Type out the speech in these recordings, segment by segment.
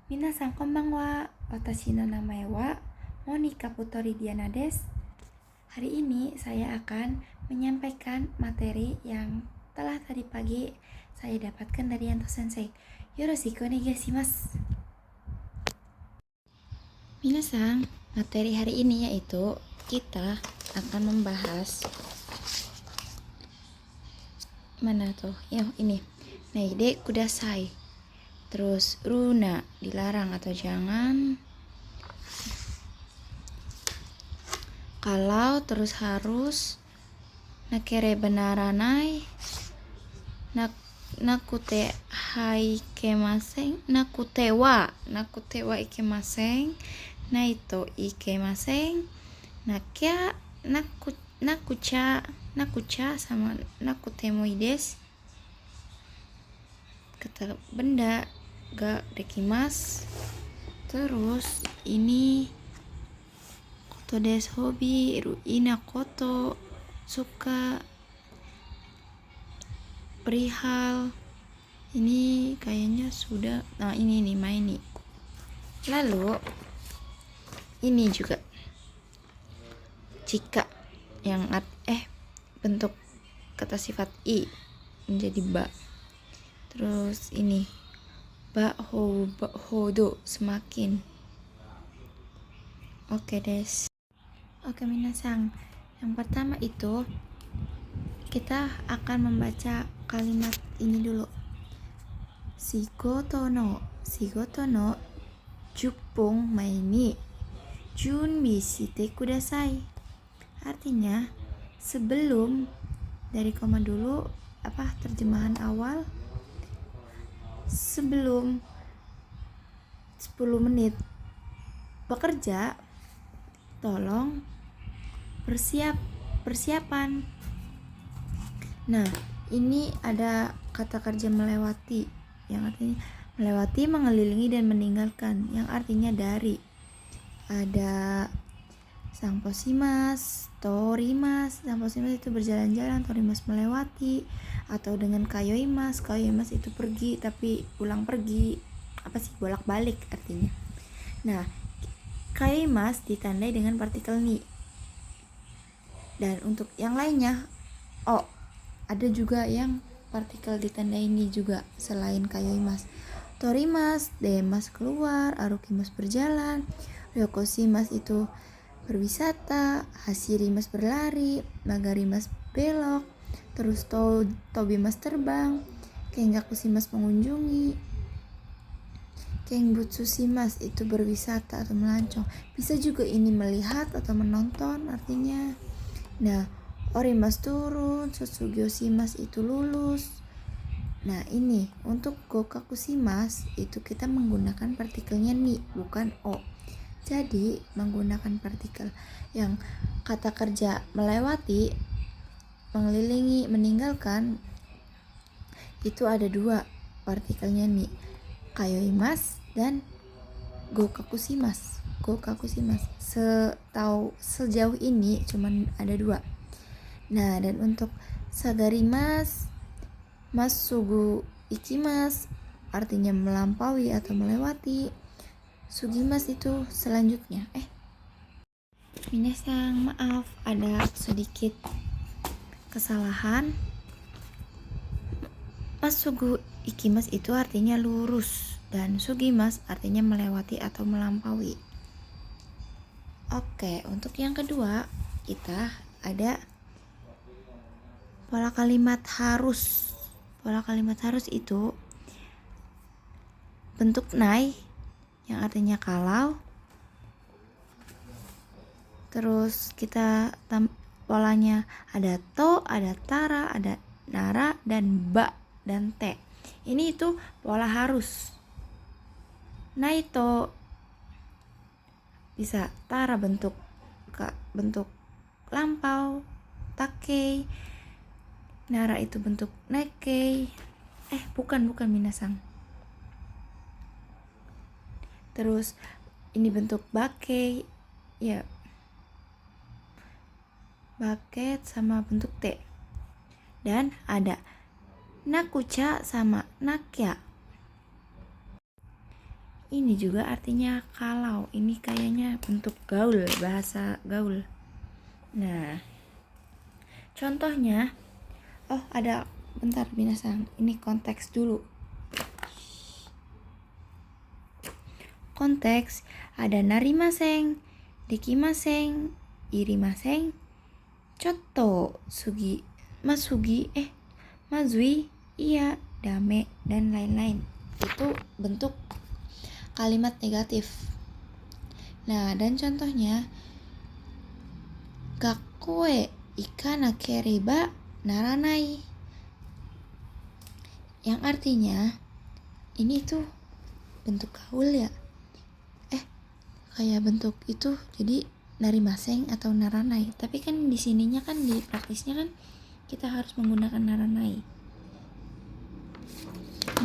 Minasan konbanwa, watashi no namae wa Monica Putori Diana desu. Hari ini saya akan menyampaikan materi yang telah tadi pagi saya dapatkan dari Yanto Sensei. Yoroshiku onegaishimasu. Minasan, materi hari ini yaitu kita akan membahas mana tuh? Ini. Neide kudasai. Terus runa dilarang atau jangan. Kalau terus harus. Nakere benaranai. Nakute haikemasen. Nakute wa ikemasen. Naito ikemasen. Nakucha sama nakutemoi desu. Kata benda ga dekimasu. Terus ini koto desu hobi ruina koto suka perihal. Ini kayaknya sudah. Nah ini nih maini. Lalu ini juga jika yang bentuk kata sifat i menjadi ba. Terus ini hodo semakin. Oke des. Oke minasan. Yang pertama itu kita akan membaca kalimat ini dulu. Shigoto no juppun mae ni junbi shite kudasai. Artinya sebelum dari koma dulu terjemahan awal. Sebelum 10 menit bekerja, tolong persiapan. Nah, ini ada kata kerja melewati yang artinya melewati, mengelilingi dan meninggalkan yang artinya dari. Ada sangposimas, torimas. Sangposimas itu berjalan-jalan, torimas melewati, atau dengan kayoimas. Kayoimas itu pergi tapi pulang pergi. Bolak-balik artinya. Nah, kayoimas ditandai dengan partikel ni. Dan untuk yang lainnya, ada juga yang partikel ditandai ni juga selain kayoimas. Torimas, demas keluar, arukimas berjalan, ryokoshimas itu berwisata, hashirimas berlari, magarimas belok, terus tobimas terbang, kengakushimas mengunjungi, kenbutsushimas itu berwisata atau melancong. Bisa juga ini melihat atau menonton artinya. Nah, orimas turun, sotsugyoshimas itu lulus. Nah, ini untuk gokakushimas itu kita menggunakan partikelnya ni, bukan o. Jadi menggunakan partikel yang kata kerja melewati, mengelilingi, meninggalkan itu ada dua partikelnya ni, kayoimas dan gokakushimas. Sejauh ini cuman ada dua. Nah, dan untuk sagarimas, masugu ikimas artinya melampaui atau melewati. Sugimas itu selanjutnya. Minasan maaf ada sedikit kesalahan. Masugu ikimas itu artinya lurus dan sugimas artinya melewati atau melampaui. Oke, untuk yang kedua kita ada pola kalimat harus. Pola kalimat harus itu bentuk nai yang artinya kalau. Terus kita polanya ada to, ada tara, ada nara, dan ba, dan te. Ini itu pola harus. Naito bisa tara bentuk lampau, takei. Nara itu bentuk nekei. Bukan minasan. Terus ini bentuk bakei, ya, baket sama bentuk T. Dan ada nakucha sama nakya. ini juga artinya kalau. Ini kayaknya bentuk gaul, bahasa gaul. Nah, contohnya, ada, bentar binasang, ini konteks dulu. Konteks ada narimaseng, dekimaseng, irimaseng, coto, sugi, mazui, iya, dame, dan lain-lain. Itu bentuk kalimat negatif. Nah, dan contohnya gakkoe ikanakereba naranai, yang artinya ini tuh bentuk gaul ya, kayak bentuk itu jadi narimaseng atau naranai, tapi kan di sininya kan di praktisnya kan kita harus menggunakan naranai.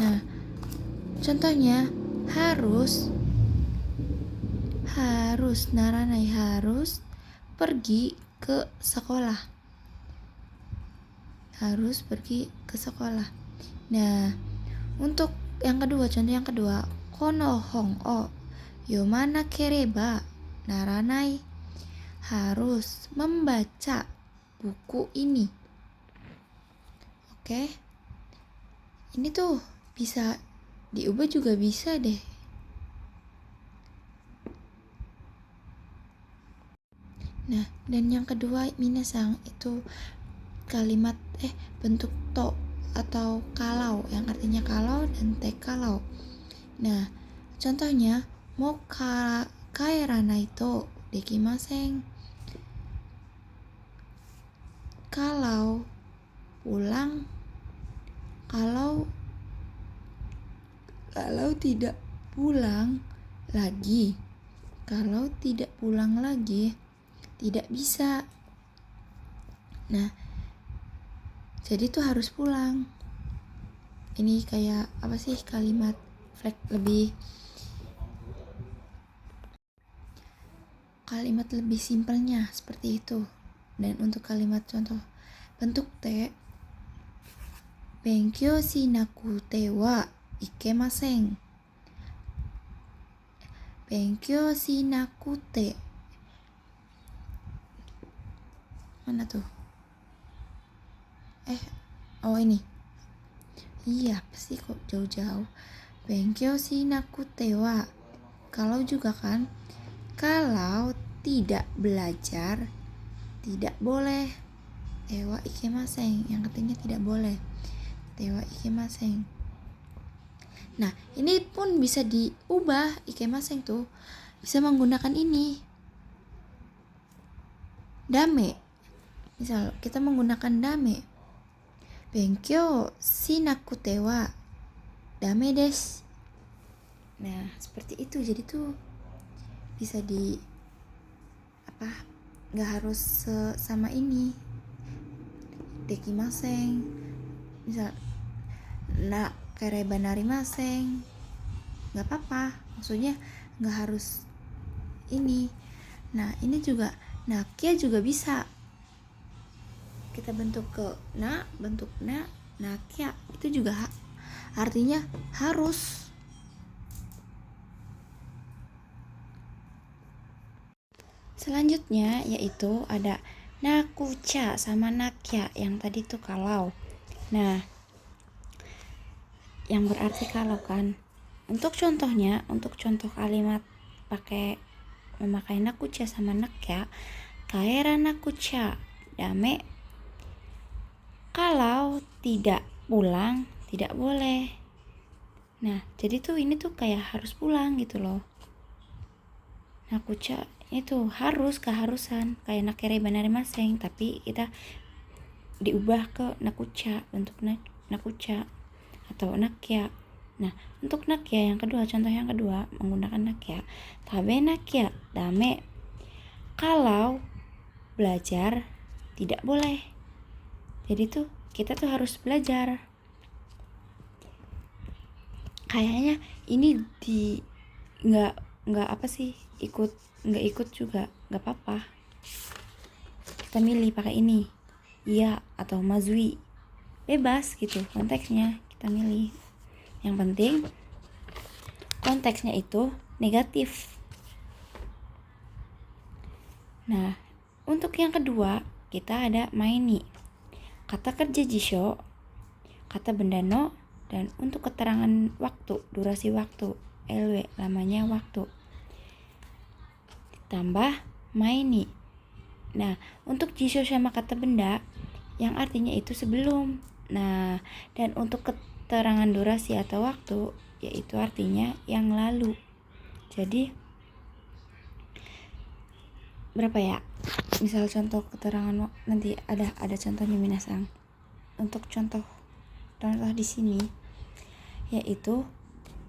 Nah, contohnya harus naranai, harus pergi ke sekolah, harus pergi ke sekolah. Nah, untuk yang kedua, contoh yang kedua, kono hong o yomana kereba naranai, harus membaca buku ini. Oke, ini tuh bisa diubah juga bisa deh. Nah, dan yang kedua minasang itu kalimat bentuk to atau kalau, yang artinya kalau dan te kalau. Nah, contohnya mo kaeranai to dekimaseng, kalau pulang, kalau tidak pulang lagi, kalau tidak pulang lagi tidak bisa. Nah, jadi tuh harus pulang. Ini kayak apa sih, kalimat lebih simpelnya seperti itu. Dan untuk kalimat contoh bentuk te, benkyou shinakute wa ikemasen, benkyou shinakute, mana tuh, ini, iya pasti kok jauh-jauh. Benkyou shinakute wa, kalau juga kan, kalau tidak belajar tidak boleh. Tewa ikemasen, yang artinya tidak boleh. Tewa ikemasen. Nah, ini pun bisa diubah, ikemasen tuh bisa menggunakan ini, dame. Misal kita menggunakan dame, benkyou shinakute wa dame desu. Nah, seperti itu. Jadi tuh bisa nggak harus sama ini, dekimaseng, misal na kereba narimaseng, nggak apa-apa, maksudnya nggak harus ini. Nah, ini juga nakia juga bisa kita bentuk ke bentuk nakia, itu juga artinya harus. Selanjutnya yaitu ada nakucha sama nakya, yang tadi tuh kalau. Nah, yang berarti kalau kan. Untuk contohnya, untuk contoh kalimat memakai nakucha sama nakya, kaera nakucha dame, kalau tidak pulang tidak boleh. Nah, jadi tuh ini tuh kayak harus pulang gitu loh. Nakucha itu harus, keharusan, kayak nakereba narimaseng, tapi kita diubah ke nakucha, bentuk nakucha atau nakya. Nah, untuk nakya yang kedua, contoh yang kedua menggunakan nakya, tabe nakya dame, kalau belajar tidak boleh. Jadi tuh kita tuh harus belajar. Kayaknya ini nggak apa sih, nggak ikut juga nggak apa-apa, kita milih pakai ini, iya atau mazui, bebas gitu konteksnya, kita milih. Yang penting konteksnya itu negatif. Nah, untuk yang kedua kita ada maini. Kata kerja jisho, kata benda no, dan untuk keterangan waktu, durasi waktu, LW, lamanya waktu. Ditambah maini. Nah, untuk jisho sama kata benda yang artinya itu sebelum. Nah, dan untuk keterangan durasi atau waktu yaitu artinya yang lalu. Jadi berapa ya? Misal contoh keterangan nanti ada contohnya minasang. Untuk contoh di sini yaitu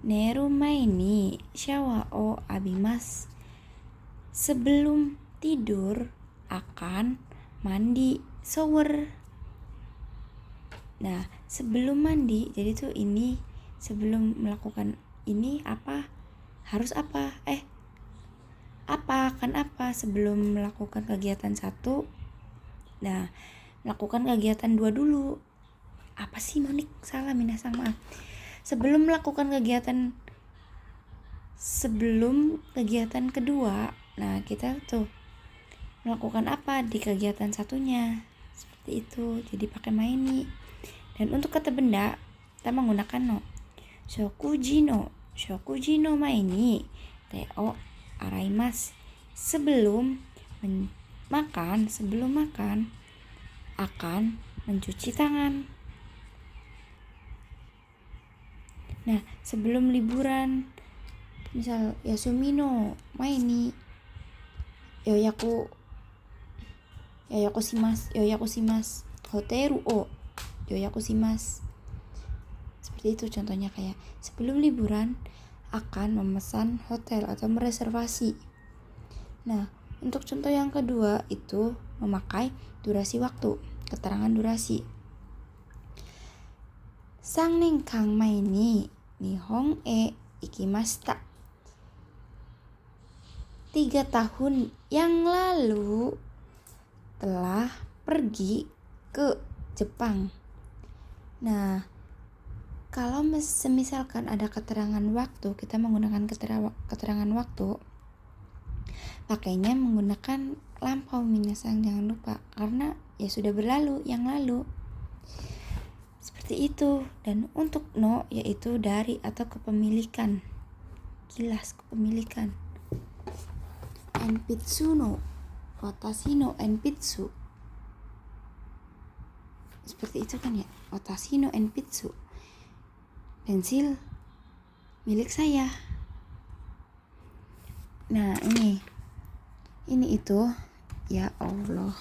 neru maini shawa o abimasu. Sebelum tidur akan mandi shower. Nah, sebelum mandi, jadi tuh ini sebelum melakukan ini apa? Harus apa? Apa sebelum melakukan kegiatan 1? Nah, melakukan kegiatan 2 dulu. Apa sih Monik? Salah minasang, maaf. Sebelum kegiatan kedua, nah kita tuh melakukan apa di kegiatan satunya, seperti itu. Jadi pakai maini. Dan untuk kata benda kita menggunakan no. Shokuji no maini teo araimasu. Sebelum makan akan mencuci tangan. Nah, sebelum liburan, misal yasumi no maini yoyaku shimasu hoteru o yoyaku shimasu. Seperti itu contohnya, kayak sebelum liburan akan memesan hotel atau mereservasi. Nah, untuk contoh yang kedua itu memakai durasi waktu, keterangan durasi. Sang nenkang mai ni Nihon e ikimashita. 3 tahun yang lalu telah pergi ke Jepang. Nah, kalau misalkan ada keterangan waktu, kita menggunakan keterangan waktu, pakainya menggunakan lampau minasang, jangan lupa, karena ya sudah berlalu, yang lalu. Seperti itu. Dan untuk no yaitu dari atau kepemilikan, kilas kepemilikan. Enpitsu no watashi no enpitsu. Seperti itu kan ya, watashi no enpitsu, pensil milik saya. Nah, ini itu, ya Allah,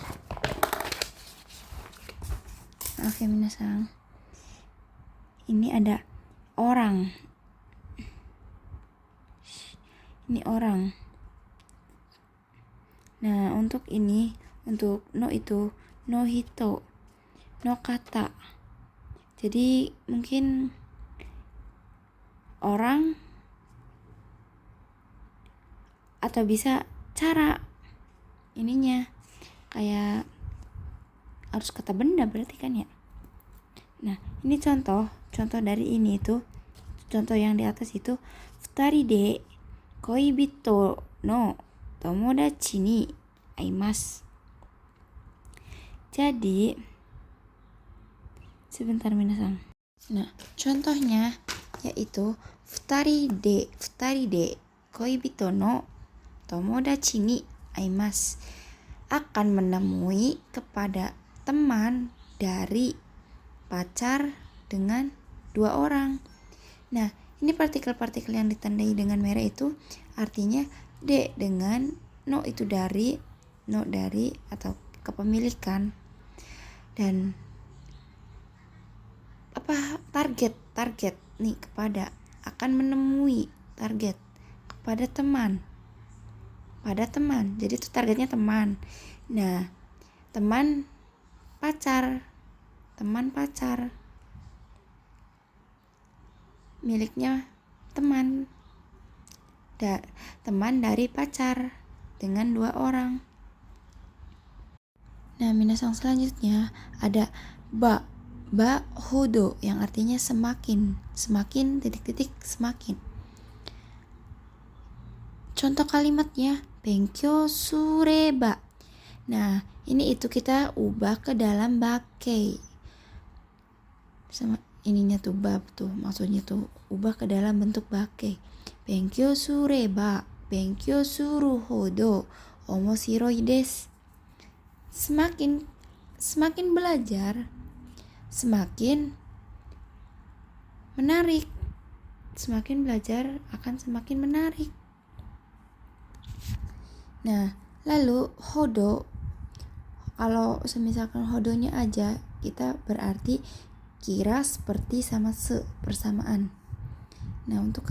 maaf ya minasang. Ini ada orang. Ini orang. Nah, untuk no itu no hito, no kata. Jadi mungkin orang atau bisa cara ininya, kayak harus kata benda berarti kan ya. Nah, ini contoh dari ini itu, contoh yang di atas itu futari de koibito no tomodachi ni aimasu. Jadi sebentar minasang. Nah, contohnya yaitu futari de koibito no tomodachi ni aimasu, akan menemui kepada teman dari pacar dengan 2 orang. Nah, ini partikel-partikel yang ditandai dengan merah itu artinya de dengan no itu dari, no dari atau kepemilikan. Dan apa, target nih, kepada, akan menemui target kepada teman, jadi itu targetnya teman. Nah, teman pacar miliknya teman dari pacar dengan 2 orang. Nah, minasang selanjutnya ada ba hodo yang artinya semakin semakin. contoh kalimatnya benkyo sureba. Nah, ini itu kita ubah ke dalam bakai. Sama ininya tuh bab tuh, maksudnya tuh ubah ke dalam bentuk bakai. Benkyo sureba, benkyo suru hodo, omoshiroi desu. Semakin belajar, semakin menarik. Semakin belajar akan semakin menarik. Nah, lalu hodo, kalau misalkan hodonya aja, kita berarti kira seperti sama persamaan. Nah, untuk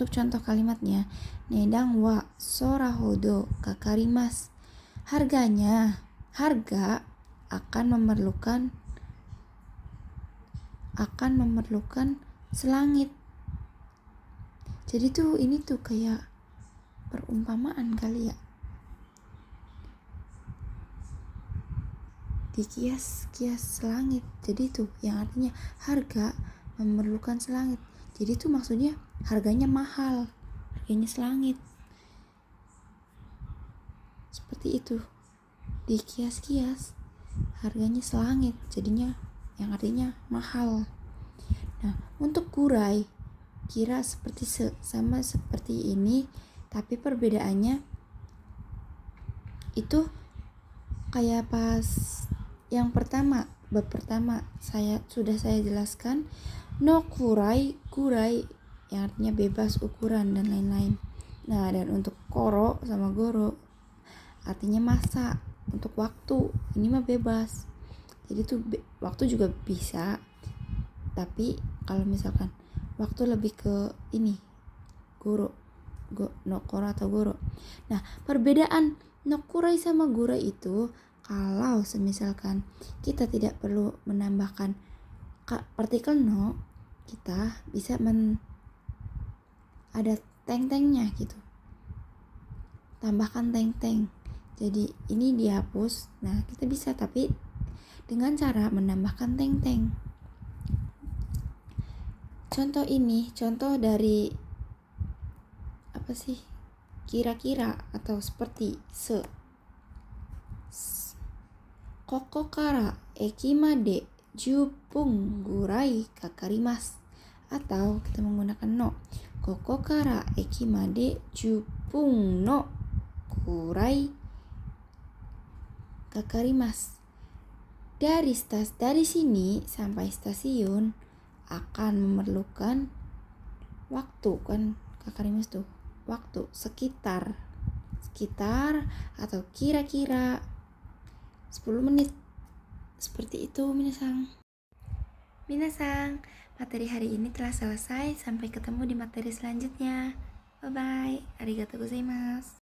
contoh kalimatnya, nedang wa sora hodo kakarimas. Harga akan memerlukan selangit. Jadi tuh ini tuh kayak perumpamaan kali ya. Dikias-kias selangit. Jadi tuh yang artinya harga memerlukan selangit. Jadi tuh maksudnya harganya mahal, harganya selangit. Seperti itu. Dikias-kias harganya selangit, jadinya yang artinya mahal. Nah, untuk gurai, kira seperti sama seperti ini, tapi perbedaannya itu kayak pas yang pertama, bab pertama saya jelaskan. No kurai yang artinya bebas ukuran dan lain-lain. Nah, dan untuk koro sama goro artinya masa, untuk waktu ini mah bebas. Jadi tuh waktu juga bisa, tapi kalau misalkan waktu lebih ke ini no koro atau goro. Nah, perbedaan no kurai sama gurai itu, kalau misalkan kita tidak perlu menambahkan partikel no, kita bisa ada teng-tengnya gitu, tambahkan teng-teng. Jadi ini dihapus. Nah, kita bisa, tapi dengan cara menambahkan teng-teng. Contoh dari apa sih? Kira-kira atau seperti koko kara eki made 10 分 gurai kakarimasu. Atau kita menggunakan no. Koko kara eki made 10 分 no gurai kakarimasu. Dari sini sampai stasiun akan memerlukan waktu, kan kakarimasu tuh waktu sekitar atau kira-kira 10 menit. Seperti itu minasang, materi hari ini telah selesai. Sampai ketemu di materi selanjutnya. Bye bye, arigatou gozaimasu.